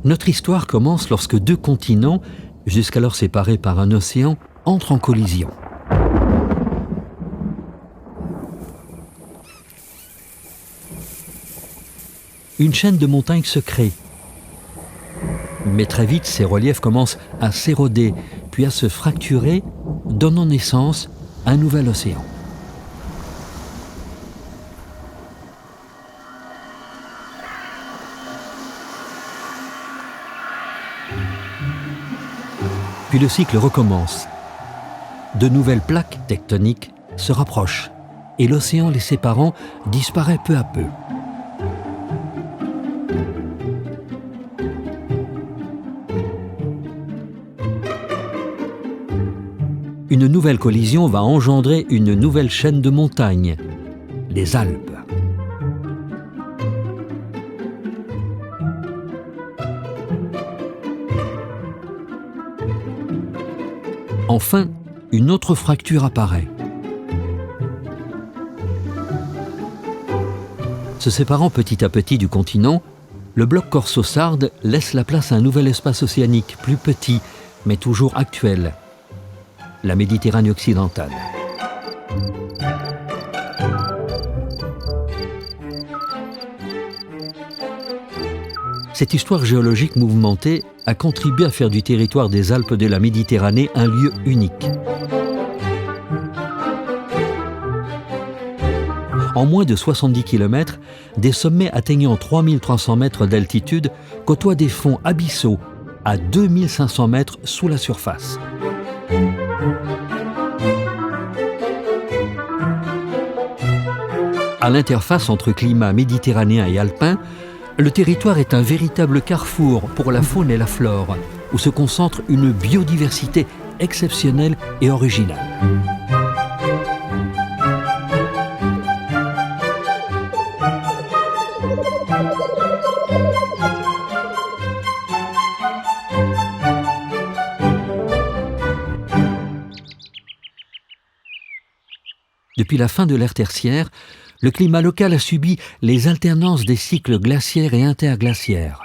Notre histoire commence lorsque deux continents, jusqu'alors séparés par un océan, entrent en collision. Une chaîne de montagnes se crée. Mais très vite, ces reliefs commencent à s'éroder, puis à se fracturer, donnant naissance à un nouvel océan. Puis le cycle recommence. De nouvelles plaques tectoniques se rapprochent et l'océan les séparant disparaît peu à peu. Une nouvelle collision va engendrer une nouvelle chaîne de montagnes, les Alpes. Enfin, une autre fracture apparaît. Se séparant petit à petit du continent, le bloc corso-sarde laisse la place à un nouvel espace océanique, plus petit, mais toujours actuel. La Méditerranée occidentale. Cette histoire géologique mouvementée a contribué à faire du territoire des Alpes de la Méditerranée un lieu unique. En moins de 70 km, des sommets atteignant 3300 mètres d'altitude côtoient des fonds abyssaux à 2500 mètres sous la surface. À l'interface entre climat méditerranéen et alpin, le territoire est un véritable carrefour pour la faune et la flore, où se concentre une biodiversité exceptionnelle et originale. Depuis la fin de l'ère tertiaire, le climat local a subi les alternances des cycles glaciaires et interglaciaires.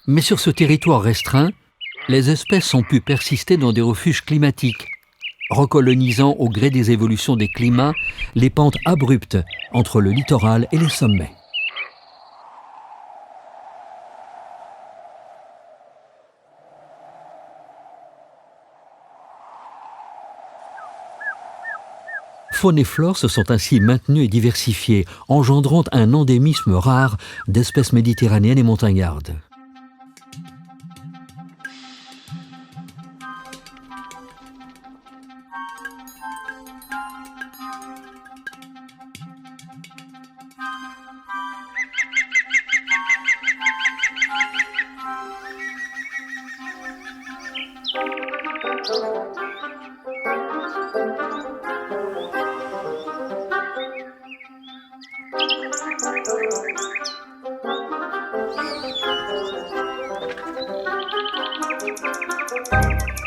Mais sur ce territoire restreint, les espèces ont pu persister dans des refuges climatiques, recolonisant au gré des évolutions des climats les pentes abruptes entre le littoral et les sommets. Faune et flore se sont ainsi maintenues et diversifiées, engendrant un endémisme rare d'espèces méditerranéennes et montagnardes.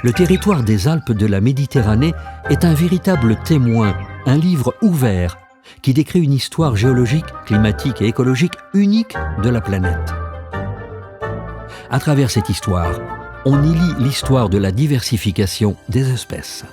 Le territoire des Alpes de la Méditerranée est un véritable témoin, un livre ouvert qui décrit une histoire géologique, climatique et écologique unique de la planète. À travers cette histoire, on y lit l'histoire de la diversification des espèces.